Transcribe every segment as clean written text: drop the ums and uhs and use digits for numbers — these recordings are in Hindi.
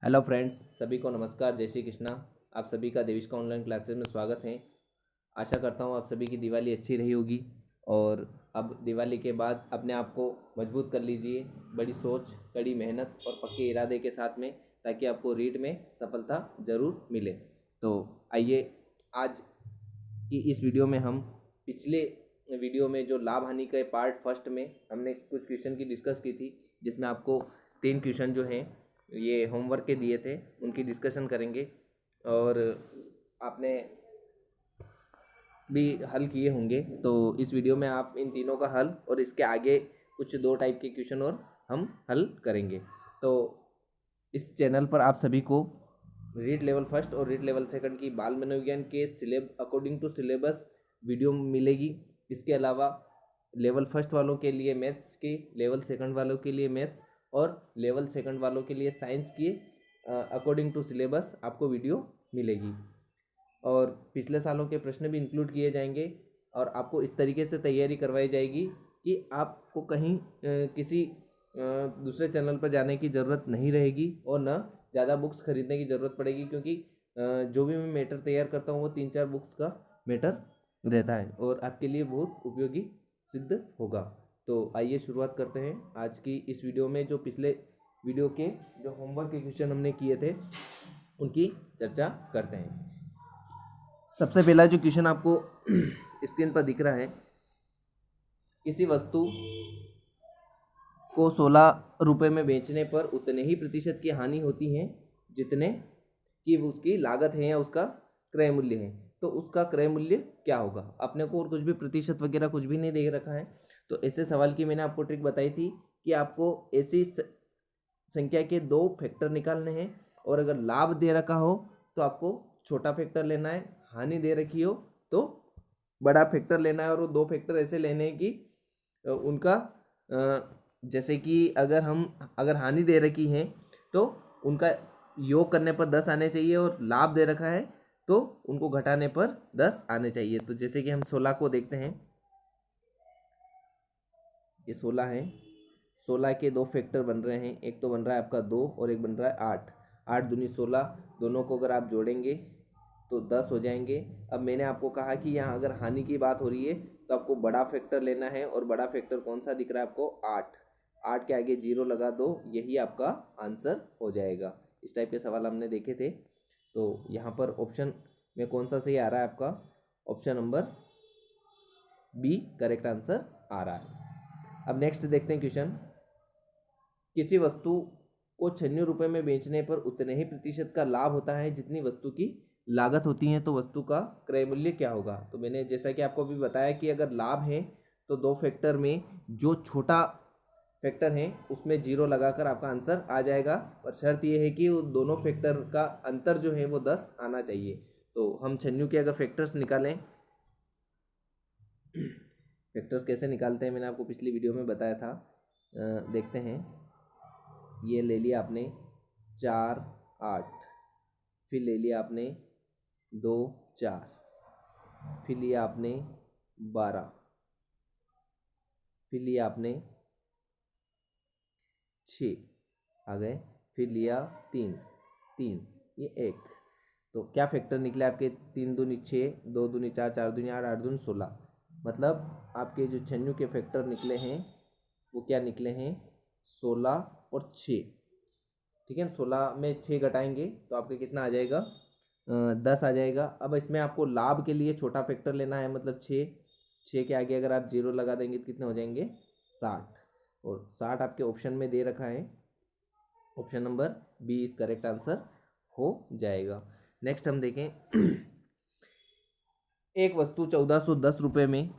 हेलो फ्रेंड्स, सभी को नमस्कार। जय श्री कृष्णा। आप सभी का देविष्का ऑनलाइन क्लासेस में स्वागत है। आशा करता हूँ आप सभी की दिवाली अच्छी रही होगी और अब दिवाली के बाद अपने आप को मजबूत कर लीजिए, बड़ी सोच, कड़ी मेहनत और पक्के इरादे के साथ में, ताकि आपको रीट में सफलता ज़रूर मिले। तो आइए, आज की इस वीडियो में हम पिछले वीडियो में जो लाभ हानि के पार्ट फर्स्ट में हमने कुछ क्वेश्चन की डिस्कस की थी, जिसमें आपको 3 क्वेश्चन जो हैं ये होमवर्क के दिए थे, उनकी डिस्कशन करेंगे और आपने भी हल किए होंगे। तो इस वीडियो में आप इन तीनों का हल और इसके आगे कुछ 2 टाइप के क्वेश्चन और हम हल करेंगे। तो इस चैनल पर आप सभी को रीड लेवल फर्स्ट और रीड लेवल सेकंड की बाल मनोविज्ञान के अकॉर्डिंग टू सिलेबस वीडियो मिलेगी। इसके अलावा लेवल फर्स्ट वालों के लिए मैथ्स की, लेवल सेकंड वालों के लिए मैथ्स और लेवल सेकंड वालों के लिए साइंस की अकॉर्डिंग टू सिलेबस आपको वीडियो मिलेगी। और पिछले सालों के प्रश्न भी इंक्लूड किए जाएंगे और आपको इस तरीके से तैयारी करवाई जाएगी कि आपको कहीं किसी दूसरे चैनल पर जाने की ज़रूरत नहीं रहेगी और न ज़्यादा बुक्स खरीदने की ज़रूरत पड़ेगी, क्योंकि जो भी मैं मैटर तैयार करता हूँ वो 3-4 बुक्स का मैटर रहता है और आपके लिए बहुत उपयोगी सिद्ध होगा। तो आइए शुरुआत करते हैं आज की इस वीडियो में। जो पिछले वीडियो के जो होमवर्क के क्वेश्चन हमने किए थे उनकी चर्चा करते हैं। सबसे पहला जो क्वेश्चन आपको स्क्रीन पर दिख रहा है, किसी वस्तु को 16 रुपये में बेचने पर उतने ही प्रतिशत की हानि होती है जितने की उसकी लागत है या उसका क्रय मूल्य है। तो उसका क्रय मूल्य क्या होगा? अपने को और कुछ भी प्रतिशत वगैरह कुछ भी नहीं दे रखा है। तो ऐसे सवाल की मैंने आपको ट्रिक बताई थी कि आपको ऐसी संख्या के 2 फैक्टर निकालने हैं और अगर लाभ दे रखा हो तो आपको छोटा फैक्टर लेना है, हानि दे रखी हो तो बड़ा फैक्टर लेना है। और वो 2 फैक्टर ऐसे लेने हैं कि उनका जैसे कि अगर हानि दे रखी है तो उनका योग करने पर 10 आने चाहिए और लाभ दे रखा है तो उनको घटाने पर 10 आने चाहिए। तो जैसे कि हम 16 को देखते हैं, ये 16 है। 16 के 2 फैक्टर बन रहे हैं, एक तो बन रहा है आपका 2 और एक बन रहा है 8। 8 दूनी 16, दोनों को अगर आप जोड़ेंगे तो 10 हो जाएंगे। अब मैंने आपको कहा कि यहाँ अगर हानि की बात हो रही है तो आपको बड़ा फैक्टर लेना है और बड़ा फैक्टर कौन सा दिख रहा है आपको? 8। 8 के आगे 0 लगा दो, यही आपका आंसर हो जाएगा। इस टाइप के सवाल हमने देखे थे। तो यहाँ पर ऑप्शन में कौन सा सही आ रहा है आपका? Option number B correct answer आ रहा है। अब नेक्स्ट देखते हैं क्वेश्चन। किसी वस्तु को 96 रुपये में बेचने पर उतने ही प्रतिशत का लाभ होता है जितनी वस्तु की लागत होती है, तो वस्तु का क्रय मूल्य क्या होगा? तो मैंने जैसा कि आपको अभी बताया कि अगर लाभ है तो 2 फैक्टर में जो छोटा फैक्टर है उसमें 0 लगाकर आपका आंसर आ जाएगा। और शर्त यह है कि वो दोनों फैक्टर का अंतर जो है वो 10 आना चाहिए। तो हम 96 के अगर फैक्टर्स निकालें, फैक्टर्स कैसे निकालते हैं मैंने आपको पिछली वीडियो में बताया था। देखते हैं। ये ले लिया आपने 4 8, फिर ले लिया आपने 2 4, फिर लिया आपने 12, फिर लिया आपने 6 आ गए, फिर लिया 3 3, ये 1। तो क्या फैक्टर निकले आपके? 3 दूनी 6, 2 दूनी 4, 4 दूनी 8, 8 दूनी 16। मतलब आपके जो 96 के फैक्टर निकले हैं वो क्या निकले हैं? 16 और 6। ठीक है ना? 16 में 6 घटाएंगे तो आपके कितना आ जाएगा? 10 आ जाएगा। अब इसमें आपको लाभ के लिए छोटा फैक्टर लेना है, मतलब 6। 6 के आगे अगर आप 0 लगा देंगे तो कितने हो जाएंगे? 60। और 60 आपके ऑप्शन में दे रखा है। Option number B is correct answer हो जाएगा। नेक्स्ट हम देखें। एक वस्तु 1410 रुपये में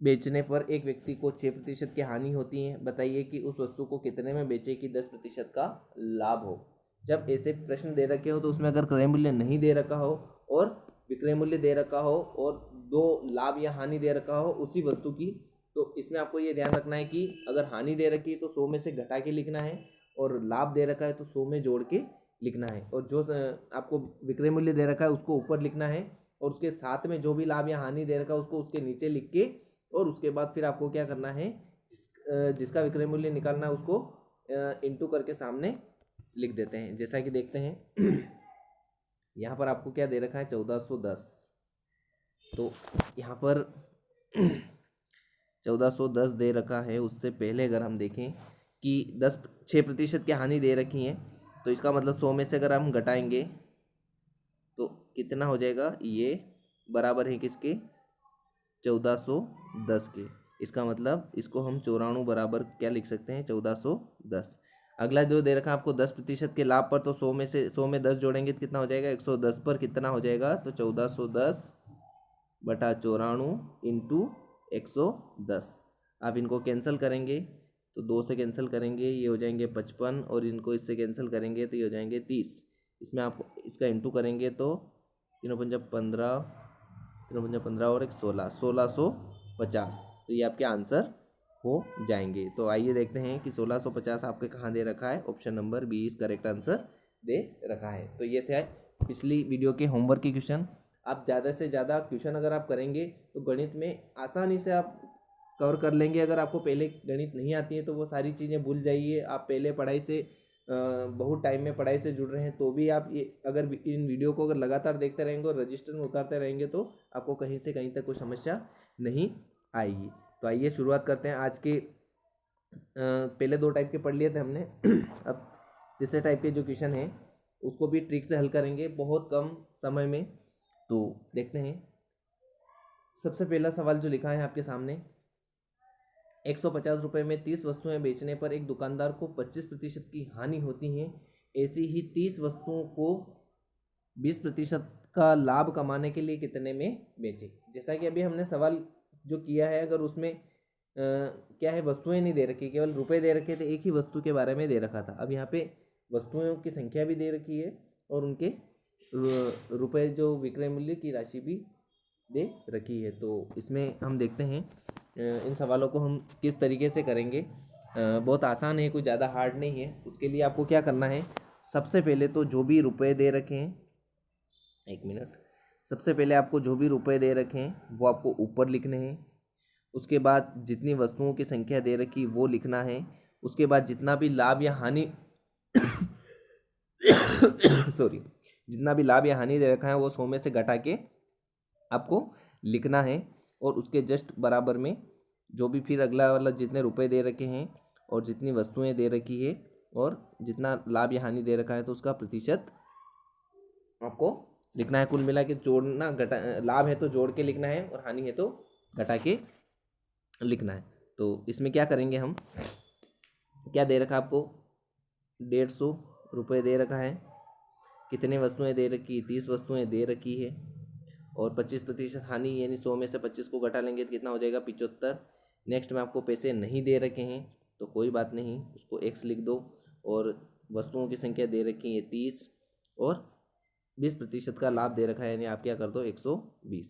बेचने पर एक व्यक्ति को 6% की हानि होती है। बताइए कि उस वस्तु को कितने में बेचे कि 10% का लाभ हो। जब ऐसे प्रश्न दे रखे हो तो उसमें अगर क्रय मूल्य नहीं दे रखा हो और विक्रय मूल्य दे रखा हो और 2 लाभ या हानि दे रखा हो उसी वस्तु की, तो इसमें आपको ये ध्यान रखना है कि अगर हानि दे रखी है तो 100 में से घटा के लिखना है और लाभ दे रखा है तो 100 में जोड़ के लिखना है। और जो आपको विक्रय मूल्य दे रखा है उसको ऊपर लिखना है और उसके साथ में जो भी लाभ या हानि दे रखा है उसको उसके नीचे लिख के, और उसके बाद फिर आपको क्या करना है, जिसका विक्रय मूल्य निकालना है उसको इंटू करके सामने लिख देते हैं। जैसा कि देखते हैं यहाँ पर आपको क्या दे रखा है 1410, तो यहाँ पर 1410 दे रखा है। उससे पहले अगर हम देखें कि 6% की हानि दे रखी है, तो इसका मतलब 100 में से अगर हम घटाएंगे तो कितना हो जाएगा, ये बराबर है किसके 1410 के। इसका मतलब इसको हम 94 बराबर क्या लिख सकते हैं 1410। अगला जो दे रखा है आपको 10% के लाभ पर, तो 100 में 10 जोड़ेंगे तो कितना हो जाएगा 110 पर कितना हो जाएगा, तो 1410 बटा 94 इंटू 110। आप इनको कैंसिल करेंगे तो 2 से कैंसिल करेंगे ये हो जाएंगे 55, और इनको इससे कैंसिल करेंगे तो ये हो जाएंगे 30। इसमें आप इसका इंटू करेंगे तो 3×5 = 15 और 1 16, 1650। तो ये आपके आंसर हो जाएंगे। तो आइए देखते हैं कि 1650 आपके कहाँ दे रखा है। Option number B is correct answer दे रखा है। तो ये थे पिछली वीडियो के होमवर्क के क्वेश्चन। आप ज़्यादा से ज़्यादा क्वेश्चन अगर आप करेंगे तो गणित में आसानी से आप कवर कर लेंगे। अगर आपको पहले गणित नहीं आती है तो वो सारी चीज़ें भूल जाइए। आप पहले पढ़ाई से बहुत टाइम में पढ़ाई से जुड़ रहे हैं तो भी आप ये अगर इन वीडियो को अगर लगातार देखते रहेंगे और रजिस्टर में उतारते रहेंगे तो आपको कहीं से कहीं तक कोई समस्या नहीं आएगी। तो आइए शुरुआत करते हैं। आज के पहले 2 टाइप के पढ़ लिए थे हमने अब तीसरे टाइप के जो क्वेश्चन हैं उसको भी ट्रिक से हल करेंगे बहुत कम समय में। तो देखते हैं। सबसे पहला सवाल जो लिखा है आपके सामने, 150 रुपये में 30 वस्तुएं बेचने पर एक दुकानदार को 25% की हानि होती है। ऐसी ही 30 वस्तुओं को 20% का लाभ कमाने के लिए कितने में बेचे। जैसा कि अभी हमने सवाल जो किया है, अगर उसमें क्या है वस्तुएं नहीं दे रखी, केवल रुपए दे रखे थे, एक ही वस्तु के बारे में दे रखा था। अब यहाँ पे वस्तुओं की संख्या भी दे रखी है और उनके रुपए जो विक्रय मूल्य की राशि भी दे रखी है। तो इसमें हम देखते हैं इन सवालों को हम किस तरीके से करेंगे। बहुत आसान है, कोई ज़्यादा हार्ड नहीं है। उसके लिए आपको क्या करना है, सबसे पहले तो जो भी रुपए दे रखे हैं, 1 मिनट, सबसे पहले आपको जो भी रुपए दे रखे हैं वो आपको ऊपर लिखने हैं। उसके बाद जितनी वस्तुओं की संख्या दे रखी वो लिखना है। उसके बाद जितना भी लाभ या हानि सॉरी, जितना भी लाभ या हानि दे रखा है वो 100 में से घटा के आपको लिखना है। और उसके जस्ट बराबर में जो भी फिर अगला वाला जितने रुपए दे रखे हैं और जितनी वस्तुएं दे रखी है और जितना लाभ या हानि दे रखा है तो उसका प्रतिशत आपको लिखना है। कुल मिला के जोड़ना, घटा, लाभ है तो जोड़ के लिखना है और हानि है तो घटा के लिखना है। तो इसमें क्या करेंगे हम, क्या दे रखा आपको 150 रुपये दे रखा है। कितने वस्तुएं दे रखी, 30 वस्तुएं दे रखी है और 25% हानि, यानी 100 में से 25 को घटा लेंगे तो कितना हो जाएगा 75। नेक्स्ट में आपको पैसे नहीं दे रखे हैं तो कोई बात नहीं, उसको x लिख दो। और वस्तुओं की संख्या दे रखी है 30 और 20% का लाभ दे रखा है, यानी आप क्या कर दो 120।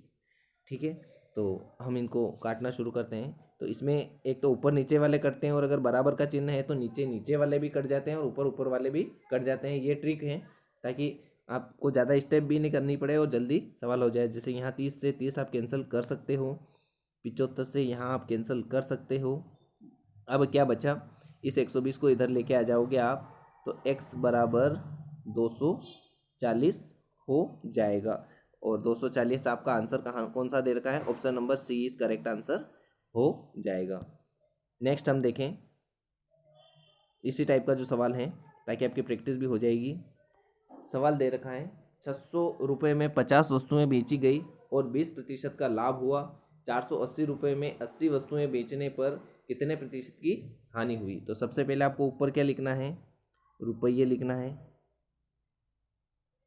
ठीक है, तो हम इनको काटना शुरू करते हैं। तो इसमें एक तो ऊपर नीचे वाले कटते हैं और अगर बराबर का चिन्ह है तो नीचे नीचे वाले भी कट जाते हैं और ऊपर ऊपर वाले भी कट जाते हैं। ये ट्रिक है ताकि आपको ज़्यादा स्टेप भी नहीं करनी पड़े और जल्दी सवाल हो जाए। जैसे यहाँ 30 से 30 आप कैंसिल कर सकते हो, 75 से यहाँ आप कैंसिल कर सकते हो। अब क्या बचा, इस 120 को इधर लेके आ जाओगे आप तो x बराबर 240 हो जाएगा। और 240 आपका आंसर कहाँ कौन सा दे रखा है, option number C is correct answer हो जाएगा। नेक्स्ट हम देखें इसी टाइप का जो सवाल है ताकि आपकी प्रैक्टिस भी हो जाएगी। सवाल दे रखा है 600 रुपये में 50 वस्तुएं बेची गई और 20% का लाभ हुआ। 480 रुपये में 80 वस्तुएं बेचने पर कितने प्रतिशत की हानि हुई। तो सबसे पहले आपको ऊपर क्या लिखना है, रुपये लिखना है।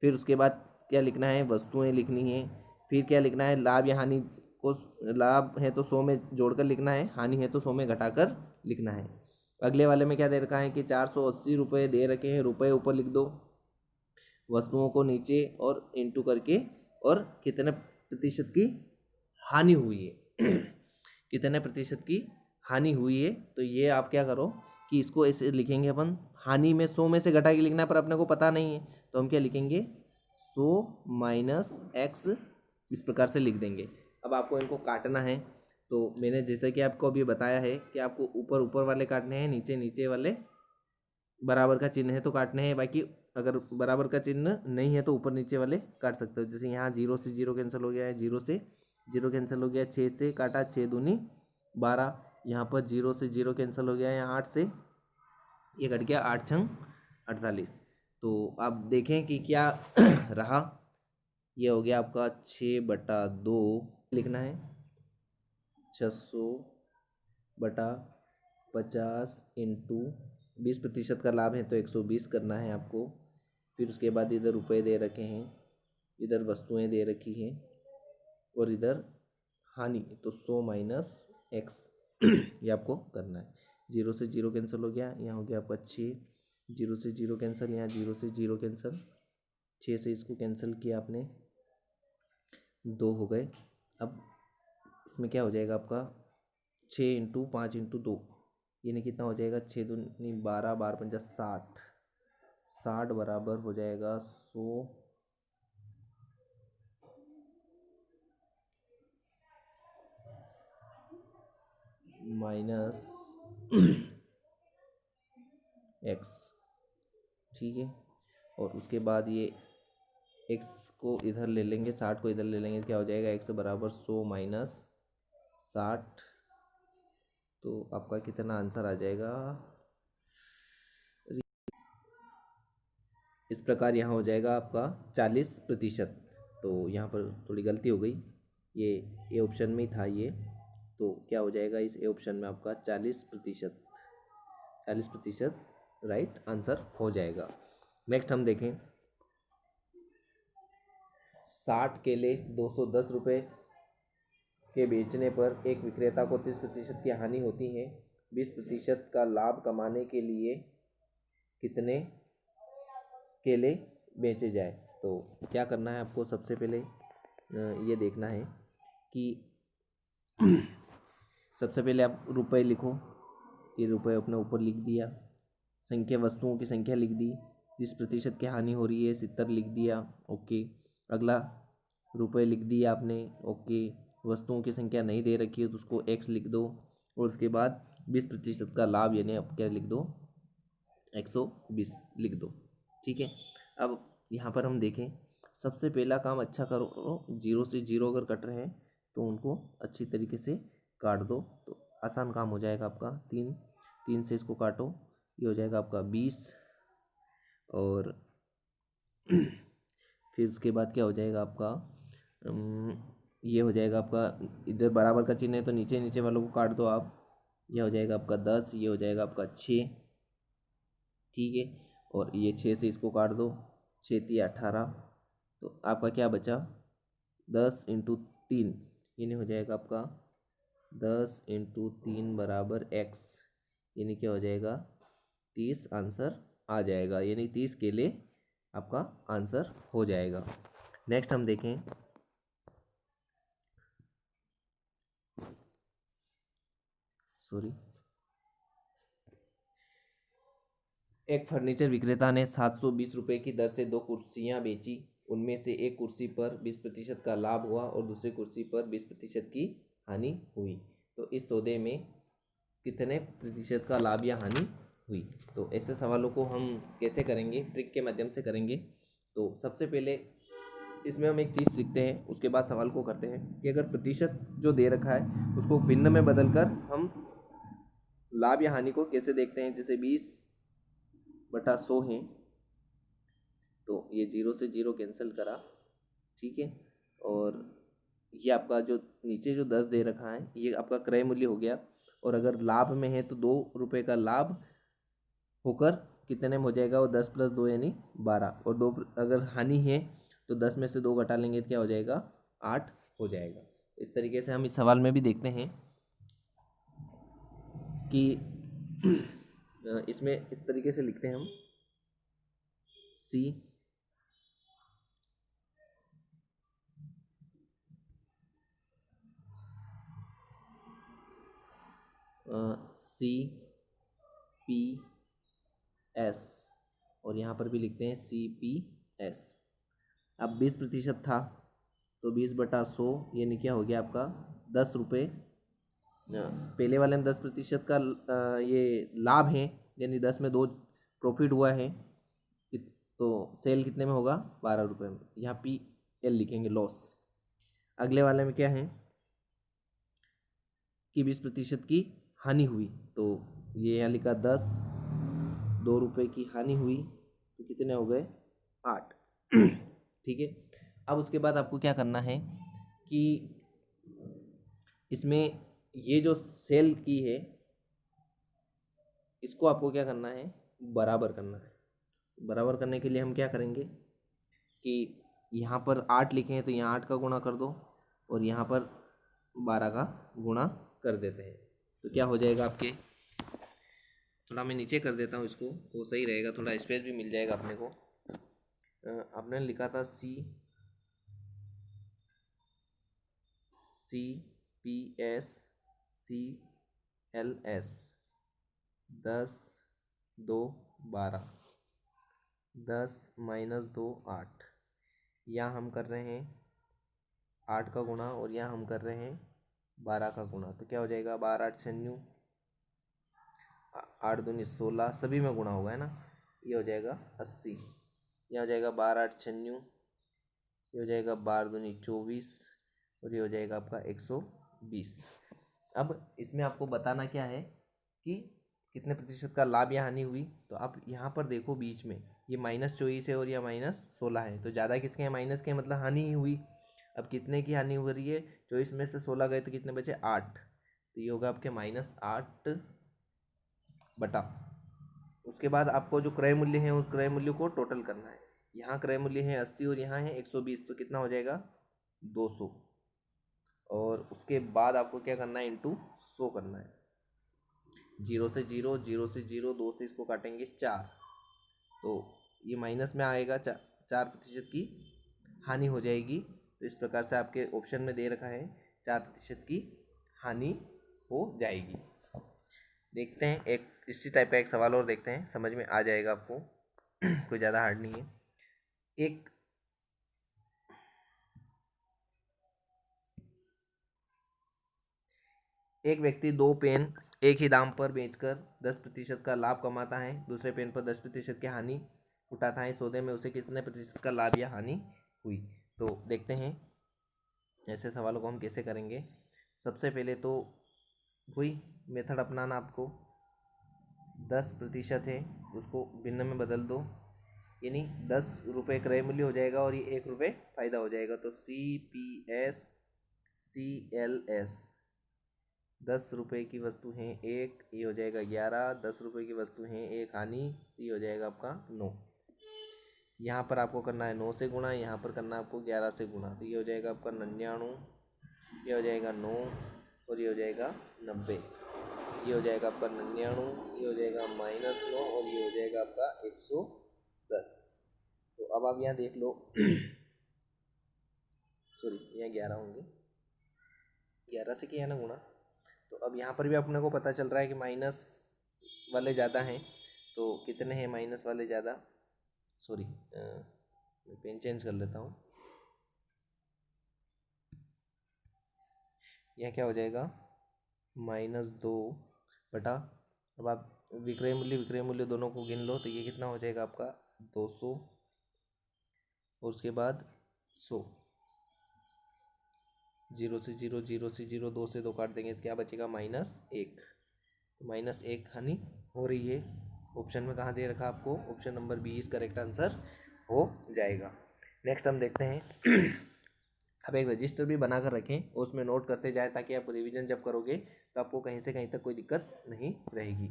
फिर उसके बाद क्या लिखना है, वस्तुएं लिखनी है। फिर क्या लिखना है, लाभ या हानि को, लाभ है तो 100 में जोड़कर लिखना है, हानि है तो 100 में घटाकर लिखना है। अगले वाले में क्या दे रखा है कि 480 रुपये दे रखे हैं, रुपये ऊपर लिख दो, वस्तुओं को नीचे और इंटू करके, और कितने प्रतिशत की हानि हुई है कितने प्रतिशत की हानि हुई है। तो ये आप क्या करो कि इसको ऐसे लिखेंगे अपन, हानि में 100 में से घटा के लिखना है पर अपने को पता नहीं है तो हम क्या लिखेंगे 100 माइनस x, इस प्रकार से लिख देंगे। अब आपको इनको काटना है तो मैंने जैसे कि आपको अभी बताया है कि आपको ऊपर ऊपर वाले काटने हैं, नीचे नीचे वाले बराबर का चिन्ह है तो काटने हैं, बाकी अगर बराबर का चिन्ह नहीं है तो ऊपर नीचे वाले काट सकते हो। जैसे यहाँ 0 से 0 कैंसिल हो गया है, 0 से 0 कैंसिल हो गया, 6 से काटा, 6 दूनी 12, यहाँ पर 0 से 0 कैंसिल हो गया है, यहाँ 8 से ये कट गया, 8 छंग 48। तो आप देखें कि क्या रहा। ये हो गया आपका 6/2 लिखना है, 600/50 इंटू 20% का लाभ है तो 120 करना है आपको। फिर उसके बाद इधर रुपए दे रखे हैं, इधर वस्तुएं दे रखी हैं और इधर हानि, तो 100 माइनस एक्स ये आपको करना है। 0 से 0 कैंसिल हो गया, यहाँ हो गया आपका 6, 0 से 0 कैंसिल, यहाँ 0 से 0 कैंसिल, 6 से इसको कैंसिल किया आपने, 2 हो गए। अब इसमें क्या हो जाएगा आपका 6 इंटू 5 इंटू 2, यानी कितना हो जाएगा, 6 दूनी 12, 12 × 60, 60 बराबर हो जाएगा 100 माइनस एक्स, ठीक है। और उसके बाद ये एक्स को इधर ले लेंगे, 60 को इधर ले लेंगे, क्या हो जाएगा, एक्स बराबर 100 माइनस 60। तो आपका कितना आंसर आ जाएगा, इस प्रकार यहाँ हो जाएगा आपका 40%। तो यहाँ पर थोड़ी गलती हो गई, ये ए ऑप्शन में ही था ये, तो क्या हो जाएगा इस ए ऑप्शन में आपका 40%, 40% राइट आंसर हो जाएगा। नेक्स्ट हम देखें, 60 केले 210 रुपये के बेचने पर एक विक्रेता को 30% की हानि होती है। 20% का लाभ कमाने के लिए कितने केले बेचे जाए। तो क्या करना है आपको, सबसे पहले ये देखना है कि सबसे पहले आप रुपए लिखो, ये रुपए अपने ऊपर लिख दिया, संख्या वस्तुओं की संख्या लिख दी, 30% की हानि हो रही है 70 लिख दिया, ओके। अगला रुपए लिख दिया आपने, ओके। वस्तुओं की संख्या नहीं दे रखी है तो उसको एक्स लिख दो, और उसके बाद 20% का लाभ यानी आप क्या लिख दो, 120 लिख दो, ठीक है। अब यहाँ पर हम देखें, सबसे पहला काम अच्छा करो, 0 से 0 अगर कट रहे हैं तो उनको अच्छी तरीके से काट दो, तो आसान काम हो जाएगा आपका। 3 से इसको काटो, ये हो जाएगा आपका 20, और फिर उसके बाद क्या हो जाएगा आपका, ये हो जाएगा आपका, इधर बराबर का चिन्ह है तो नीचे नीचे वालों को काट दो आप, यह हो जाएगा आपका 10, ये हो जाएगा आपका 6, ठीक है। और ये 6 से इसको काट दो, 6 × 18, तो आपका क्या बचा, 10 × 3, यानी हो जाएगा आपका 10 × 3 बराबर x, यानी क्या हो जाएगा 30 आंसर आ जाएगा, यानी 30 के लिए आपका आंसर हो जाएगा। नेक्स्ट हम देखें, सॉरी, एक फर्नीचर विक्रेता ने 720 रुपये की दर से 2 कुर्सियां बेची। उनमें से एक कुर्सी पर 20% का लाभ हुआ और दूसरी कुर्सी पर 20% की हानि हुई। तो इस सौदे में कितने प्रतिशत का लाभ या हानि हुई। तो ऐसे सवालों को हम कैसे करेंगे, ट्रिक के माध्यम से करेंगे। तो सबसे पहले इसमें हम एक चीज़ सीखते हैं, उसके बाद सवाल को करते हैं कि अगर प्रतिशत जो दे रखा है उसको भिन्न में बदलकर हम लाभ या हानि को कैसे देखते हैं। जैसे 20/100 है, तो ये 0 से 0 कैंसिल करा, ठीक है। और ये आपका जो नीचे जो 10 दे रखा है ये आपका क्रय मूल्य हो गया, और अगर लाभ में है तो 2 रुपये का लाभ होकर कितने में हो जाएगा, वो 10 + 2 यानी 12, और 2 अगर हानि है तो 10 में से 2 घटा लेंगे तो क्या हो जाएगा, 8 हो जाएगा। इस तरीके से हम इस सवाल में भी देखते हैं कि इसमें इस तरीके से लिखते हैं हम, सी CPS, और यहाँ पर भी लिखते हैं CPS। अब 20% था तो 20/100 यानी क्या हो गया आपका 10 रुपये। पहले वाले में 10% का ये लाभ है, यानी 10 में 2 प्रॉफिट हुआ है तो सेल कितने में होगा, 12 रुपये में। यहाँ PL लिखेंगे, लॉस। अगले वाले में क्या है कि 20% की हानि हुई, तो ये यहाँ लिखा 10, 2 रुपये की हानि हुई तो कितने हो गए, 8। ठीक है। अब उसके बाद आपको क्या करना है कि इसमें ये जो सेल की है इसको आपको क्या करना है, बराबर करना है। बराबर करने के लिए हम क्या करेंगे कि यहाँ पर 8 लिखे हैं तो यहाँ 8 का गुणा कर दो और यहाँ पर 12 का गुणा कर देते हैं, तो क्या हो जाएगा आपके, थोड़ा मैं नीचे कर देता हूँ इसको, वो सही रहेगा, थोड़ा स्पेस भी मिल जाएगा अपने को। आपने लिखा था CPS CLS 10, 2, 12, 10 - 2 8। यहाँ हम कर रहे हैं 8 का गुणा और यहाँ हम कर रहे हैं 12 का गुणा, तो क्या हो जाएगा, 12 8 96, 8 दूनी 16, सभी में गुणा होगा है ना, ये हो जाएगा 80। यह हो जाएगा 12 8 96, ये हो जाएगा 12 दूनी 24 और ये हो जाएगा आपका 120। अब इसमें आपको बताना क्या है कि कितने प्रतिशत का लाभ या हानि हुई, तो आप यहाँ पर देखो बीच में ये -24 है और यह -16 है, तो ज़्यादा किसके हैं, माइनस के, मतलब हानि ही हुई। अब कितने की हानि हो रही है, 24 में से 16 गए तो कितने बचे, 8, तो ये होगा आपके -8 बटा। उसके बाद आपको जो क्रय मूल्य है उस क्रय मूल्य को टोटल करना है। यहाँ क्रय मूल्य है 80 और यहाँ है 120, तो कितना हो जाएगा, 200। और उसके बाद आपको क्या करना है, इंटू 100 करना है। 0 से 0, 0 से 0, 2 से इसको काटेंगे 4, तो ये माइनस में आएगा, 4% की हानि हो जाएगी। तो इस प्रकार से आपके ऑप्शन में दे रखा है 4% की हानि हो जाएगी। देखते हैं एक इसी टाइप का एक सवाल और देखते हैं, समझ में आ जाएगा आपको। कोई ज़्यादा हार्ड नहीं है। एक व्यक्ति 2 पेन एक ही दाम पर बेचकर 10% का लाभ कमाता है, दूसरे पेन पर 10% की हानि उठाता है। सौदे में उसे कितने प्रतिशत का लाभ या हानि हुई, तो देखते हैं ऐसे सवालों को हम कैसे करेंगे। सबसे पहले तो वही मेथड अपनाना, आपको 10% है उसको भिन्न में बदल दो, यानी 10 रुपये क्रय मूल्य हो जाएगा और ये 1 रुपये फ़ायदा हो जाएगा। तो CPS CLS 10 रुपये की वस्तु हैं 1, ये हो जाएगा 11, 10 रुपये की वस्तु हैं 1 हानि, ये हो जाएगा आपका 9। यहाँ पर आपको करना है 9 से गुणा, यहाँ पर करना है आपको 11 से गुणा, तो ये हो जाएगा आपका 99, ये हो जाएगा 9 और ये हो जाएगा 90, ये हो जाएगा आपका 99, ये हो जाएगा -9 और ये हो जाएगा आपका 110। तो अब आप यहाँ देख लो, सॉरी यहाँ 11 होंगे, 11 से किया ना गुणा, तो अब यहाँ पर भी अपने को पता चल रहा है कि माइनस वाले ज़्यादा हैं, तो कितने हैं माइनस वाले ज़्यादा, सॉरी मैं पेन चेंज कर लेता हूँ। यह क्या हो जाएगा, -2 बटा, अब आप विक्रय मूल्य दोनों को गिन लो, तो ये कितना हो जाएगा आपका 200 और उसके बाद 100, 0 से 0, 0 से 0, 2 से 2 काट देंगे तो क्या बचेगा, -1, -1 हानि हो रही है। ऑप्शन में कहाँ दे रखा आपको, ऑप्शन नंबर 20 करेक्ट आंसर हो जाएगा। नेक्स्ट हम देखते हैं। अब एक रजिस्टर भी बना कर रखें और उसमें नोट करते जाएं, ताकि आप रिवीजन जब करोगे तो आपको कहीं से कहीं तक कोई दिक्कत नहीं रहेगी।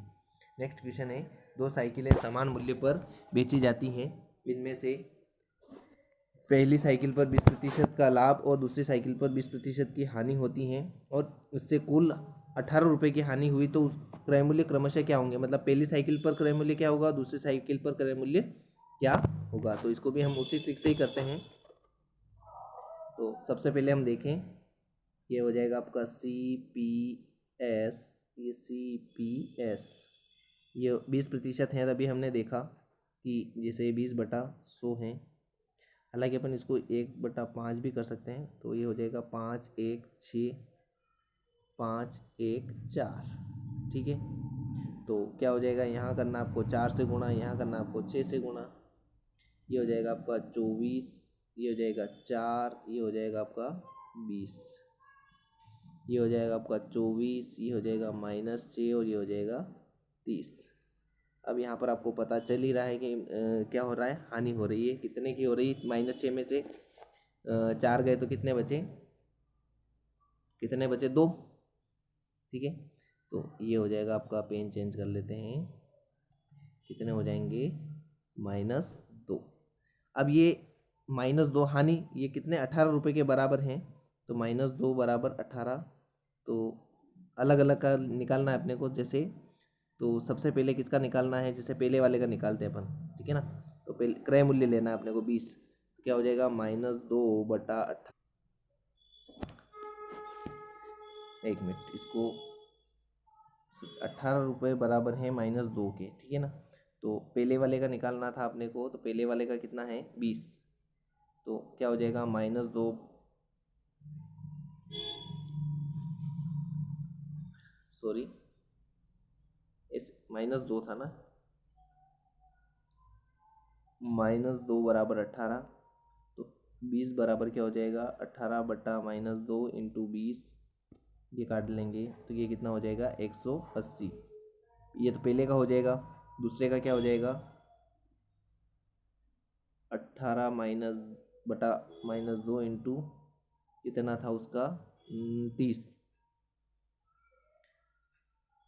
नेक्स्ट क्वेश्चन है, 2 साइकिलें समान मूल्य पर बेची जाती हैं, इनमें से पहली साइकिल पर 20% का लाभ और दूसरी साइकिल पर 20% की हानि होती है और इससे कुल 18 रुपये की हानि हुई, तो क्रय मूल्य क्रमशः क्या होंगे, मतलब पहली साइकिल पर क्रय मूल्य क्या होगा, दूसरी साइकिल पर क्रय मूल्य क्या होगा। तो इसको भी हम उसी ट्रिक से ही करते हैं। तो सबसे पहले हम देखें, ये हो जाएगा आपका CPS, ये CPS ये 20% है। तभी हमने देखा कि जैसे 20/100 है, हालांकि अपन इसको 1/5 भी कर सकते हैं, तो ये हो जाएगा 5 1 6 5 1 4, ठीक है। तो क्या हो जाएगा, यहाँ करना आपको 4 से गुणा, यहाँ करना आपको 6 से गुणा, ये हो जाएगा आपका 24, ये हो जाएगा 4, ये हो जाएगा आपका 20, ये हो जाएगा आपका 24, ये हो जाएगा -6 और ये हो जाएगा 30। अब यहाँ पर आपको पता चल ही रहा है कि क्या हो रहा है, हानि हो रही है। कितने की हो रही है, -6 में से 4 गए तो कितने बचे, कितने बचे, 2। ठीक है, तो ये हो जाएगा आपका, पेन चेंज कर लेते हैं, कितने हो जाएंगे, -2। अब ये -2 हानि, ये कितने, 18 रुपये के बराबर हैं, तो -2 बराबर 18। तो अलग अलग का निकालना है अपने को, जैसे तो सबसे पहले किसका निकालना है, जैसे पहले वाले का निकालते हैं अपन, ठीक है ना। तो पहले क्रय मूल्य लेना है अपने को 20, तो क्या हो जाएगा, -2 बटा 18, 1 मिनट, इसको 18 रुपये बराबर है -2 के, ठीक है ना। तो पहले वाले का निकालना था अपने को, तो पहले वाले का कितना है, 20, तो क्या हो जाएगा, -2, सॉरी इस -2 था ना, -2 बराबर 18, तो 20 बराबर क्या हो जाएगा, 18 बटा -2 इंटू 20, ये काट लेंगे तो ये कितना हो जाएगा, 180। ये तो पहले का हो जाएगा, दूसरे का क्या हो जाएगा, 18 माइनस बटा -2 इंटू कितना था उसका, 30,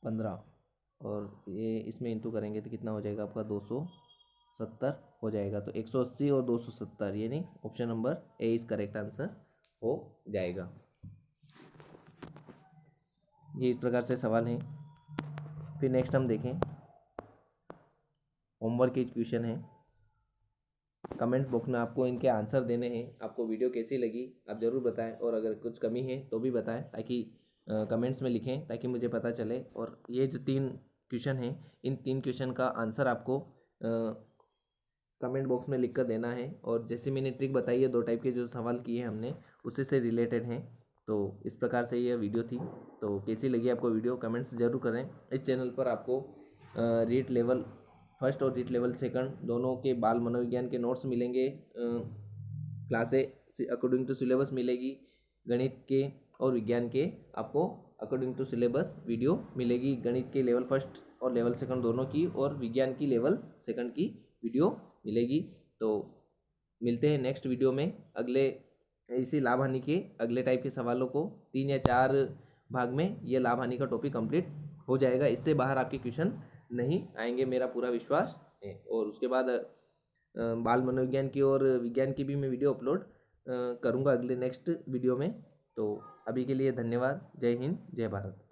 15, और ये इसमें इंटू करेंगे तो कितना हो जाएगा आपका, 270 हो जाएगा। तो 180 और 270, यानी option number A is correct answer हो जाएगा। ये इस प्रकार से सवाल हैं। फिर नेक्स्ट हम देखें, होमवर्क के क्वेश्चन है, कमेंट्स बॉक्स में आपको इनके आंसर देने हैं। आपको वीडियो कैसी लगी आप ज़रूर बताएं, और अगर कुछ कमी है तो भी बताएं, ताकि कमेंट्स में लिखें, ताकि मुझे पता चले। और ये जो 3 क्वेश्चन हैं, इन 3 क्वेश्चन का आंसर आपको कमेंट बॉक्स में लिख कर देना है। और जैसे मैंने ट्रिक बताई है, 2 टाइप के जो सवाल किए हमने उसी से रिलेटेड हैं। तो इस प्रकार से ये वीडियो थी। तो कैसी लगी आपको वीडियो, कमेंट्स जरूर करें। इस चैनल पर आपको रीट लेवल फर्स्ट और रीट लेवल सेकंड दोनों के बाल मनोविज्ञान के नोट्स मिलेंगे, क्लासेस अकॉर्डिंग टू सिलेबस मिलेगी, गणित के और विज्ञान के आपको अकॉर्डिंग टू सिलेबस वीडियो मिलेगी। गणित के लेवल फर्स्ट और लेवल सेकंड दोनों की, और विज्ञान की लेवल सेकंड की वीडियो मिलेगी। तो मिलते हैं नेक्स्ट वीडियो में, अगले इसी लाभ हानि के अगले टाइप के सवालों को 3 या 4 भाग में ये लाभ हानि का टॉपिक कंप्लीट हो जाएगा। इससे बाहर आपके क्वेश्चन नहीं आएंगे, मेरा पूरा विश्वास है। और उसके बाद बाल मनोविज्ञान की और विज्ञान की भी मैं वीडियो अपलोड करूँगा अगले नेक्स्ट वीडियो में। तो अभी के लिए धन्यवाद। जय हिंद, जय भारत।